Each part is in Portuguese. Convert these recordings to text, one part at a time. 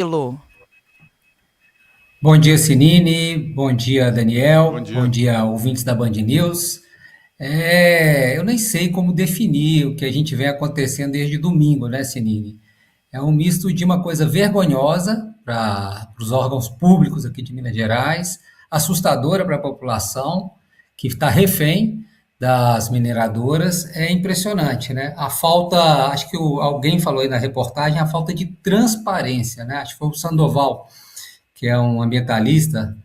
Ilo. Bom dia, Sinine. Bom dia, Bom Daniel. Bom dia. dia, ouvintes da Band News. Eu nem sei como definir o que a gente vem acontecendo desde domingo, né, Sinine? É um misto de uma coisa vergonhosa para os órgãos públicos aqui de Minas Gerais, assustadora para a população, que está refém das mineradoras. É impressionante, né? A falta, acho que alguém falou aí na reportagem, a falta de transparência, né? Acho que foi o Sandoval, que é um ambientalista,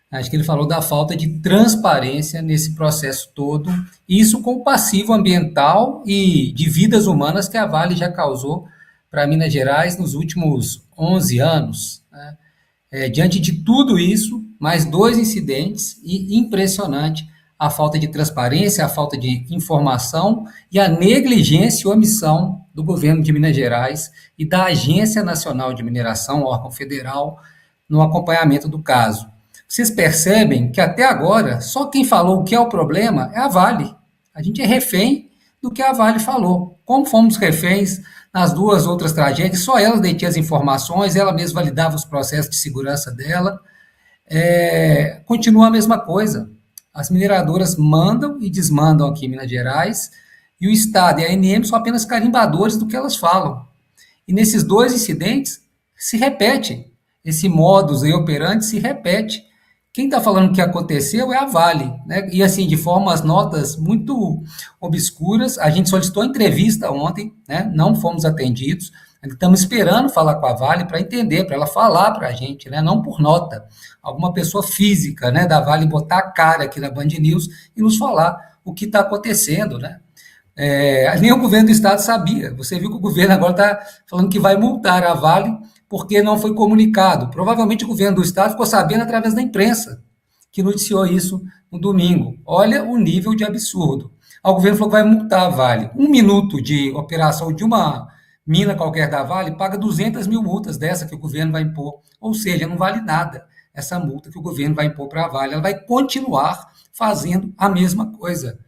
acho que ele falou da falta de transparência nesse processo todo, isso com o passivo ambiental e de vidas humanas que a Vale já causou para Minas Gerais nos últimos 11 anos. Né? Diante de tudo isso, mais dois incidentes, e impressionante a falta de transparência, a falta de informação e a negligência e omissão do governo de Minas Gerais e da Agência Nacional de Mineração, órgão federal, no acompanhamento do caso. Vocês percebem que até agora só quem falou o que é o problema é a Vale. A gente é refém do que a Vale falou. Como fomos reféns nas duas outras tragédias, só ela detinha as informações, ela mesma validava os processos de segurança dela. Continua a mesma coisa. As mineradoras mandam e desmandam aqui em Minas Gerais e o Estado e a ANM são apenas carimbadores do que elas falam. E nesses dois incidentes se repete. Esse modus operandi se repete. Quem está falando que aconteceu é a Vale, né? E assim, de formas, notas muito obscuras. A gente solicitou entrevista ontem, né? Não fomos atendidos. Estamos esperando falar com a Vale para entender, para ela falar para a gente, né? Não por nota. Alguma pessoa física, né, da Vale botar a cara aqui na Band News e nos falar o que está acontecendo, né? Nem o governo do estado sabia. Você viu que o governo agora está falando que vai multar a Vale porque não foi comunicado. Provavelmente o governo do estado ficou sabendo através da imprensa, que noticiou isso no domingo. Olha o nível de absurdo. O governo falou que vai multar a Vale. Um minuto de operação de uma mina qualquer da Vale paga 200 mil multas dessa que o governo vai impor. Ou seja, não vale nada essa multa que o governo vai impor para a Vale. Ela vai continuar fazendo a mesma coisa.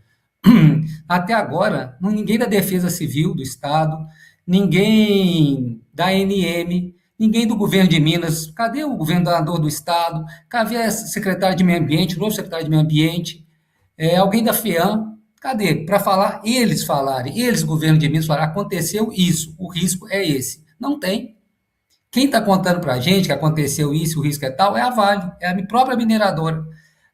Até agora, ninguém da Defesa Civil do Estado, ninguém da ANM, ninguém do governo de Minas, cadê o governador do Estado? Cadê a secretária de Meio Ambiente, o novo secretário de Meio Ambiente? Alguém da FEAM? Cadê? Para falar, eles falarem, eles, governo de Minas, falarem, aconteceu isso, o risco é esse. Não tem. Quem está contando para a gente que aconteceu isso, o risco é tal, é a Vale, é a própria mineradora.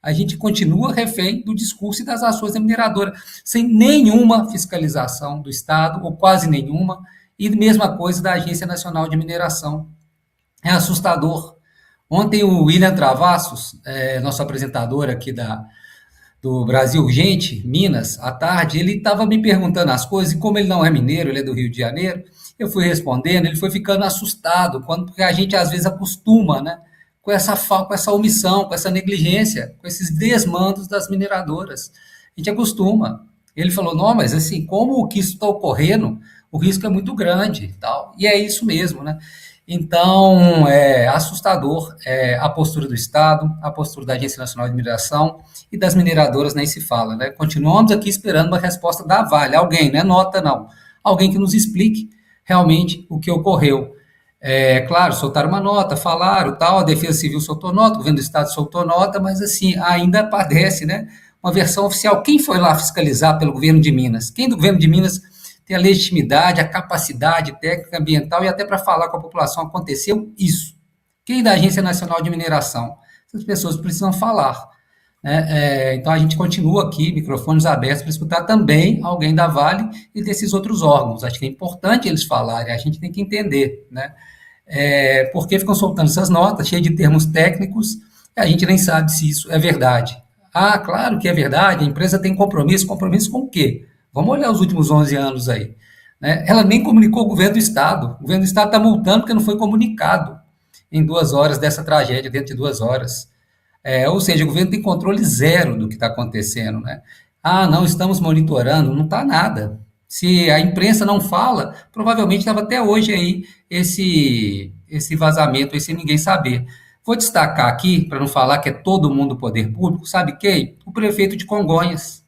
A gente continua refém do discurso e das ações da mineradora, sem nenhuma fiscalização do Estado, ou quase nenhuma, e mesma coisa da Agência Nacional de Mineração. É assustador. Ontem o William Travassos, nosso apresentador aqui do Brasil Urgente, Minas, à tarde, ele estava me perguntando as coisas, e como ele não é mineiro, ele é do Rio de Janeiro, eu fui respondendo, ele foi ficando assustado, porque a gente às vezes acostuma, né, com essa omissão, com essa negligência, com esses desmandos das mineradoras. A gente acostuma. Ele falou, não, mas assim, como que isso está ocorrendo, o risco é muito grande e tal. E é isso mesmo, né? Então, é assustador a postura do Estado, a postura da Agência Nacional de Mineração e das mineradoras nem se fala, né? Continuamos aqui esperando uma resposta da Vale, alguém, não é nota não, alguém que nos explique realmente o que ocorreu. Claro, soltaram uma nota, falaram, tal, a Defesa Civil soltou nota, o governo do Estado soltou nota, mas assim, ainda padece, né? Uma versão oficial. Quem foi lá fiscalizar pelo governo de Minas? Quem do governo de Minas tem a legitimidade, a capacidade técnica, ambiental e até para falar com a população, aconteceu isso? Quem da Agência Nacional de Mineração? Essas pessoas precisam falar. Né? Então a gente continua aqui, microfones abertos, para escutar também alguém da Vale e desses outros órgãos. Acho que é importante eles falarem, a gente tem que entender, né? Porque ficam soltando essas notas, cheias de termos técnicos, e a gente nem sabe se isso é verdade. Ah, claro que é verdade, a empresa tem compromisso, compromisso com o quê? Vamos olhar os últimos 11 anos aí. Né? Ela nem comunicou o governo do Estado. O governo do Estado está multando porque não foi comunicado em 2 horas dessa tragédia, dentro de 2 horas. Ou seja, o governo tem controle zero do que está acontecendo. Né? Ah, não, estamos monitorando. Não está nada. Se a imprensa não fala, provavelmente estava até hoje aí esse vazamento, esse ninguém saber. Vou destacar aqui, para não falar que é todo mundo poder público, sabe quem? O prefeito de Congonhas,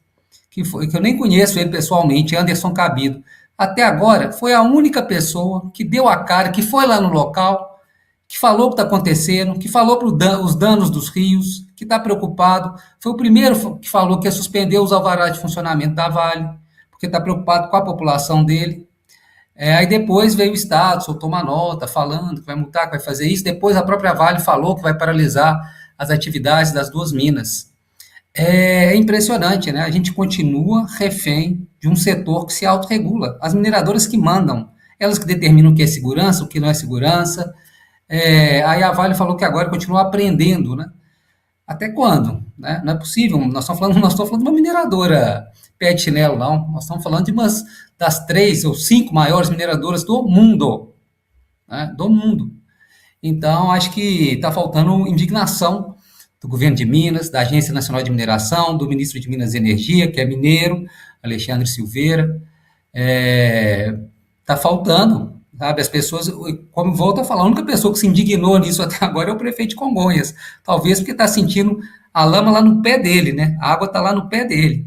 que eu nem conheço ele pessoalmente, Anderson Cabido. Até agora, foi a única pessoa que deu a cara, que foi lá no local que falou o que está acontecendo, que falou os danos dos rios, que está preocupado. Foi o primeiro que falou que ia suspender os alvarás de funcionamento da Vale, porque está preocupado com a população dele. Aí depois veio o Estado, soltou uma nota falando que vai multar, que vai fazer isso. Depois a própria Vale falou que vai paralisar as atividades das duas minas. É impressionante, né? A gente continua refém de um setor que se autorregula. As mineradoras que mandam, elas que determinam o que é segurança, o que não é segurança. Aí a Vale falou que agora continua aprendendo, né? Até quando? Né? Não é possível. Nós estamos falando de uma mineradora pé de chinelo, não. Nós estamos falando de umas das 3 ou 5 maiores mineradoras do mundo, né? Do mundo. Então, acho que está faltando indignação do governo de Minas, da Agência Nacional de Mineração, do ministro de Minas e Energia, que é mineiro, Alexandre Silveira. Está faltando, sabe? As pessoas, como volto a falar, a única pessoa que se indignou nisso até agora é o prefeito de Congonhas. Talvez porque está sentindo a lama lá no pé dele, né? A água está lá no pé dele.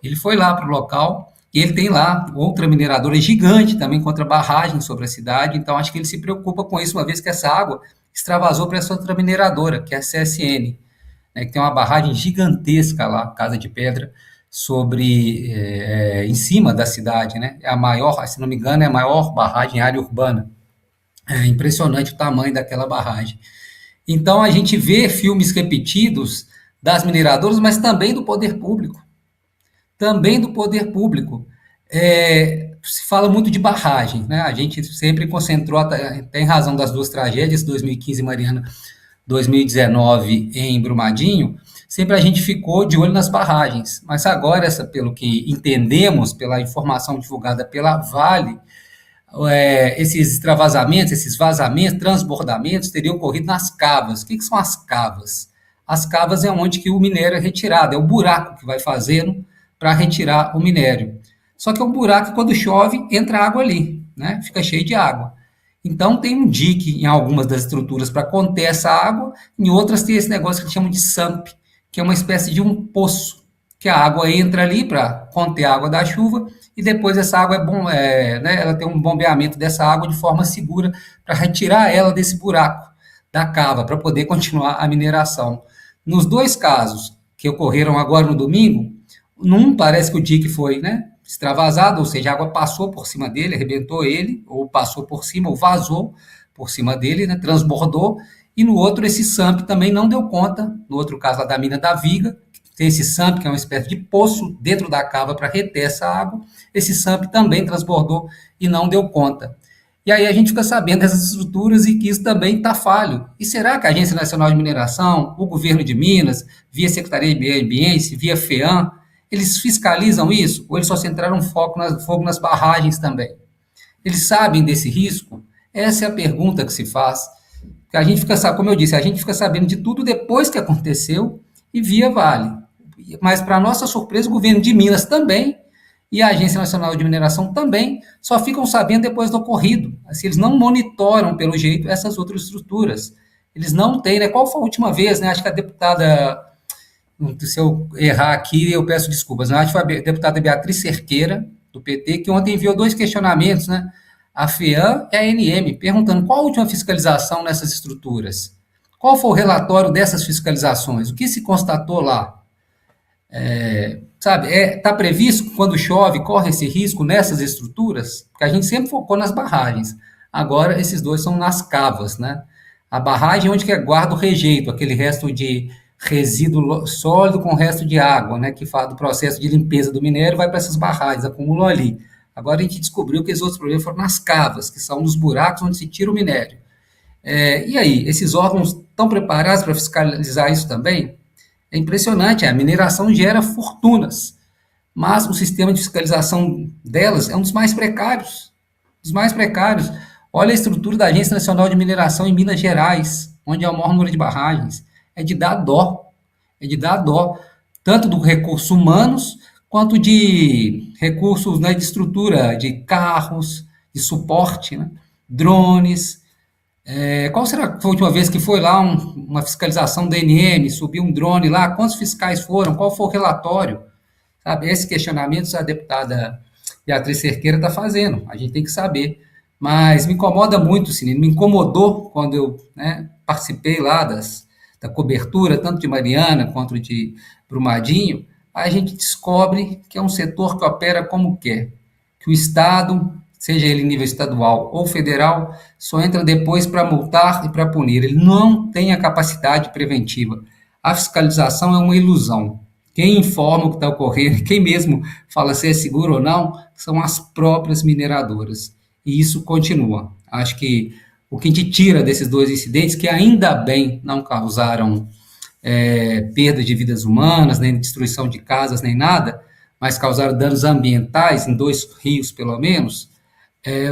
Ele foi lá para o local e ele tem lá outra mineradora gigante também contra barragem sobre a cidade. Então acho que ele se preocupa com isso, uma vez que essa água extravasou para essa outra mineradora, que é a CSN, né, que tem uma barragem gigantesca lá, Casa de Pedra, em cima da cidade, né? É a maior, se não me engano, é a maior barragem em área urbana. É impressionante o tamanho daquela barragem. Então a gente vê filmes repetidos das mineradoras, mas também do poder público. Também do poder público. Se fala muito de barragem, né? A gente sempre concentrou, até em razão das duas tragédias, 2015 em Mariana, 2019 em Brumadinho, sempre a gente ficou de olho nas barragens. Mas agora, pelo que entendemos, pela informação divulgada pela Vale, esses extravasamentos, esses vazamentos, transbordamentos teriam ocorrido nas cavas. O que são as cavas? As cavas é onde que o minério é retirado, é o buraco que vai fazendo para retirar o minério. Só que é um buraco que quando chove, entra água ali, né? Fica cheio de água. Então tem um dique em algumas das estruturas para conter essa água, em outras tem esse negócio que eles chamam de SAMP, que é uma espécie de um poço, que a água entra ali para conter a água da chuva e depois essa água né, ela tem um bombeamento dessa água de forma segura para retirar ela desse buraco da cava para poder continuar a mineração. Nos dois casos que ocorreram agora no domingo, num parece que o dique foi, né, extravasado, ou seja, a água passou por cima dele, arrebentou ele, ou passou por cima, ou vazou por cima dele, né, transbordou, e no outro esse SAMP também não deu conta, no outro caso lá da mina da Viga, tem esse SAMP, que é uma espécie de poço dentro da cava para reter essa água, esse SAMP também transbordou e não deu conta. E aí a gente fica sabendo dessas estruturas e que isso também está falho. E será que a Agência Nacional de Mineração, o governo de Minas, via Secretaria de Meio Ambiente, via FEAM, eles fiscalizam isso? Ou eles só centraram fogo nas barragens também? Eles sabem desse risco? Essa é a pergunta que se faz. A gente fica, como eu disse, a gente fica sabendo de tudo depois que aconteceu e via Vale. Mas, para nossa surpresa, o governo de Minas também e a Agência Nacional de Mineração também só ficam sabendo depois do ocorrido. Assim, eles não monitoram, pelo jeito, essas outras estruturas. Eles não têm, né? Qual foi a última vez, né? Acho que a deputada, se eu errar aqui, eu peço desculpas, né? Acho que foi a deputada Beatriz Cerqueira, do PT, que ontem enviou 2 questionamentos, né? A FEAM e a ANM, perguntando qual a última fiscalização nessas estruturas. Qual foi o relatório dessas fiscalizações? O que se constatou lá? Sabe, está previsto que quando chove, corre esse risco nessas estruturas? Porque a gente sempre focou nas barragens. Agora, esses dois são nas cavas, né? A barragem é onde que guarda o rejeito, aquele resto de resíduo sólido com resto de água, né? Que fala do processo de limpeza do minério, vai para essas barragens, acumulam ali. Agora a gente descobriu que os outros problemas foram nas cavas, que são nos buracos onde se tira o minério. E aí, esses órgãos estão preparados para fiscalizar isso também? É impressionante, a mineração gera fortunas, mas o sistema de fiscalização delas é um dos mais precários. Dos mais precários. Olha a estrutura da Agência Nacional de Mineração em Minas Gerais, onde é o maior número de barragens. É de dar dó. É de dar dó. Tanto do recursos humanos, quanto de recursos, né, de estrutura, de carros, de suporte, né, drones. Qual será que foi a última vez que foi lá uma fiscalização da ANM, subiu um drone lá? Quantos fiscais foram? Qual foi o relatório? Sabe, esse questionamento a deputada Beatriz Cerqueira está fazendo. A gente tem que saber. Mas me incomoda muito, Cinino, me incomodou quando eu, né, participei lá da cobertura, tanto de Mariana quanto de Brumadinho, a gente descobre que é um setor que opera como quer, que o Estado, seja ele em nível estadual ou federal, só entra depois para multar e para punir. Ele não tem a capacidade preventiva. A fiscalização é uma ilusão. Quem informa o que está ocorrendo, quem mesmo fala se é seguro ou não, são as próprias mineradoras. E isso continua. Acho que o que a gente tira desses dois incidentes, que ainda bem não causaram perda de vidas humanas, nem destruição de casas, nem nada, mas causaram danos ambientais em dois rios, pelo menos,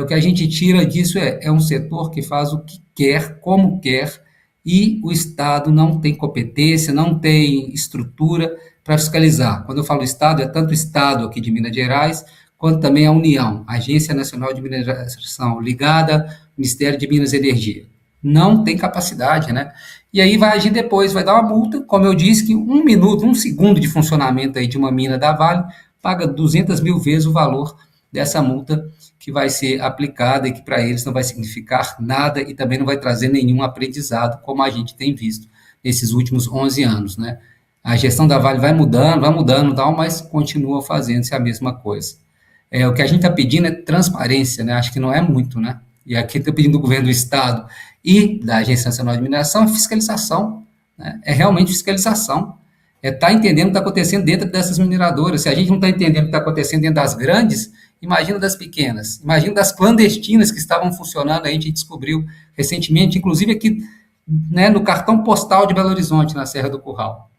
o que a gente tira disso é um setor que faz o que quer, como quer, e o Estado não tem competência, não tem estrutura para fiscalizar. Quando eu falo Estado, é tanto o Estado aqui de Minas Gerais, quanto também a União, a Agência Nacional de Mineração, ligada ao Ministério de Minas e Energia. Não tem capacidade, né? E aí vai agir depois, vai dar uma multa, como eu disse, que um minuto, um segundo de funcionamento aí de uma mina da Vale paga 200 mil vezes o valor dessa multa que vai ser aplicada e que para eles não vai significar nada e também não vai trazer nenhum aprendizado, como a gente tem visto nesses últimos 11 anos, né? A gestão da Vale vai mudando, tal, mas continua fazendo-se a mesma coisa. O que a gente está pedindo é transparência, né? Acho que não é muito, né? E aqui está pedindo do governo do Estado e da Agência Nacional de Mineração é fiscalização, né? É realmente fiscalização. Estar entendendo o que está acontecendo dentro dessas mineradoras. Se a gente não está entendendo o que está acontecendo dentro das grandes, imagina das pequenas, imagina das clandestinas que estavam funcionando, a gente descobriu recentemente, inclusive aqui, né, no cartão postal de Belo Horizonte, na Serra do Curral.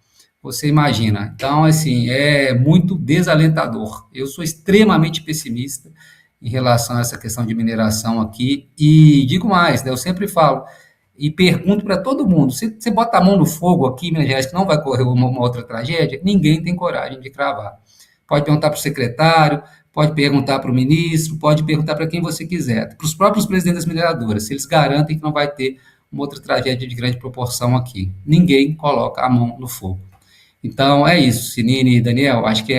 Você imagina. Então, assim, é muito desalentador. Eu sou extremamente pessimista em relação a essa questão de mineração aqui. E digo mais, né, eu sempre falo e pergunto para todo mundo: você bota a mão no fogo aqui em Minas Gerais que não vai correr uma outra tragédia? Ninguém tem coragem de cravar. Pode perguntar para o secretário, pode perguntar para o ministro, pode perguntar para quem você quiser, para os próprios presidentes das mineradoras, se eles garantem que não vai ter uma outra tragédia de grande proporção aqui. Ninguém coloca a mão no fogo. Então, é isso, Sinine e Daniel, acho que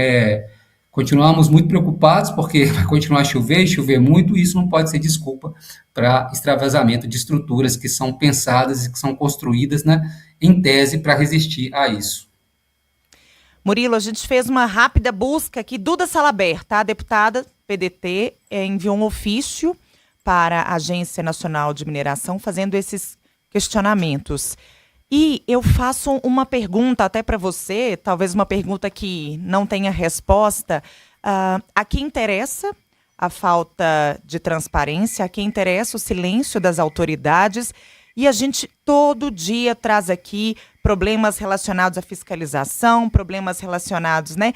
continuamos muito preocupados, porque vai continuar a chover, e chover muito, e isso não pode ser desculpa para extravasamento de estruturas que são pensadas e que são construídas, né, em tese, para resistir a isso. Murilo, a gente fez uma rápida busca aqui. Duda Salabert, tá? A deputada PDT, enviou um ofício para a Agência Nacional de Mineração fazendo esses questionamentos. E eu faço uma pergunta até para você, talvez uma pergunta que não tenha resposta. A quem interessa a falta de transparência, a quem interessa o silêncio das autoridades, e a gente todo dia traz aqui problemas relacionados à fiscalização, problemas relacionados, né,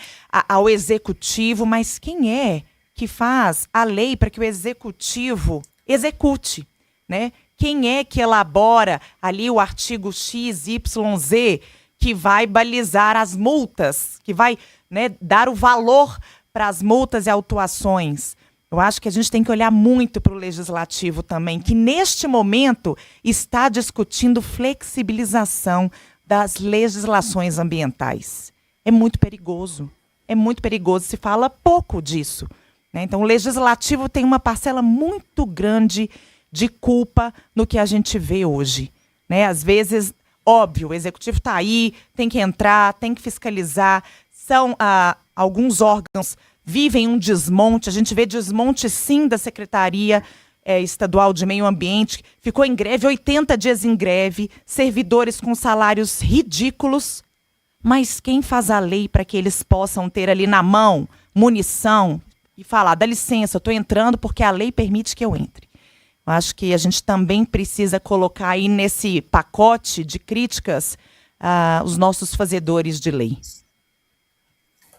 ao executivo, mas quem é que faz a lei para que o executivo execute, né? Quem é que elabora ali o artigo XYZ que vai balizar as multas, que vai, né, dar o valor para as multas e autuações? Eu acho que a gente tem que olhar muito para o legislativo também, que neste momento está discutindo flexibilização das legislações ambientais. É muito perigoso, se fala pouco disso, né? Então o legislativo tem uma parcela muito grande de culpa no que a gente vê hoje, né? Às vezes, óbvio, o executivo está aí, tem que entrar, tem que fiscalizar, são alguns órgãos vivem um desmonte, a gente vê desmonte sim da Secretaria Estadual de Meio Ambiente, ficou em greve, 80 dias em greve, servidores com salários ridículos, mas quem faz a lei para que eles possam ter ali na mão munição e falar, dá licença, eu estou entrando porque a lei permite que eu entre. Eu acho que a gente também precisa colocar aí nesse pacote de críticas os nossos fazedores de lei.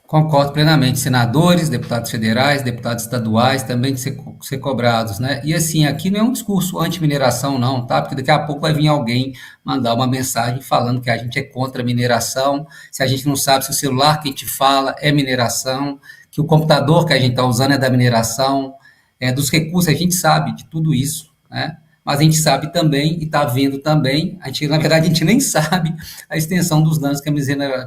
Concordo plenamente. Senadores, deputados federais, deputados estaduais também de ser cobrados, né? E assim, aqui não é um discurso anti-mineração, não, tá? Porque daqui a pouco vai vir alguém mandar uma mensagem falando que a gente é contra a mineração, se a gente não sabe se o celular que a gente fala é mineração, que o computador que a gente está usando é da mineração, dos recursos, a gente sabe de tudo isso, né? Mas a gente sabe também, e está vendo também, na verdade, a gente nem sabe a extensão dos danos que a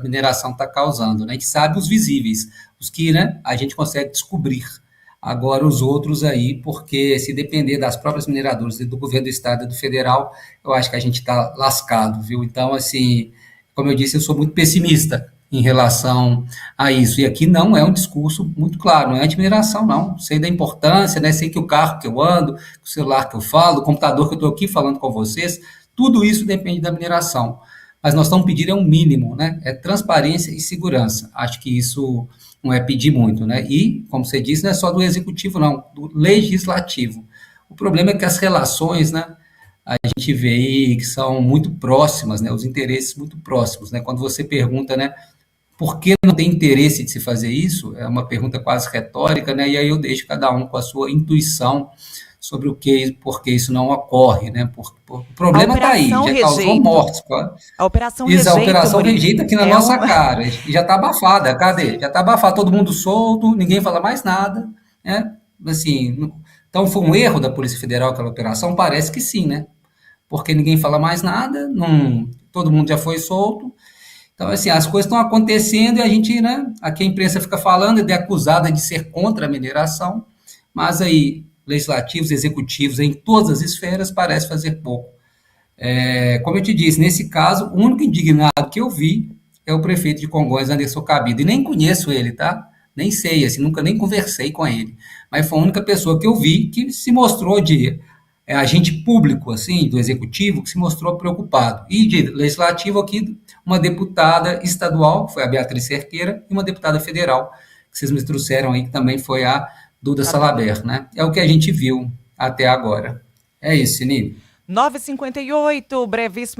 mineração está causando, né? A gente sabe os visíveis, os que, né, a gente consegue descobrir. Agora, os outros aí, porque se depender das próprias mineradoras e do governo do estado e do federal, eu acho que a gente está lascado, viu? Então, assim, como eu disse, eu sou muito pessimista em relação a isso. E aqui não é um discurso muito claro, não é anti-mineração, não. Sei da importância, né? Sei que o carro que eu ando, o celular que eu falo, o computador que eu estou aqui falando com vocês, tudo isso depende da mineração. Mas nós estamos pedindo é um mínimo, né? É transparência e segurança. Acho que isso não é pedir muito, né? E, como você disse, não é só do executivo, não, do legislativo. O problema é que as relações, né? A gente vê aí que são muito próximas, né? Os interesses muito próximos, né? Quando você pergunta, né? Por que não tem interesse de se fazer isso? É uma pergunta quase retórica, né? E aí eu deixo cada um com a sua intuição sobre o que, por que isso não ocorre, né? O A problema está aí, Operação já causou Rejeito. mortes. A Operação Isso, a Rejeito, operação Murilo, rejeita aqui na é nossa um. cara. E já está abafada, cadê? Já está abafado, todo mundo solto, ninguém fala mais nada, né? Assim, então foi um erro da Polícia Federal aquela operação? Parece que sim, né? Porque ninguém fala mais nada, não, todo mundo já foi solto. Então, assim, as coisas estão acontecendo e a gente, né? Aqui a imprensa fica falando, é acusada de ser contra a mineração, mas aí legislativos, executivos, em todas as esferas, parece fazer pouco. Como eu te disse, nesse caso, o único indignado que eu vi é o prefeito de Congonhas, Anderson Cabido, e nem conheço ele, tá? Nem sei, assim, nunca nem conversei com ele. Mas foi a única pessoa que eu vi que se mostrou de agente público, assim, do executivo, que se mostrou preocupado. E de legislativo aqui, uma deputada estadual, que foi a Beatriz Cerqueira, e uma deputada federal, que vocês me trouxeram aí, que também foi a Duda A Duda. Salaber, né? É o que a gente viu até agora. É isso, Nini. 9h58, brevíssimo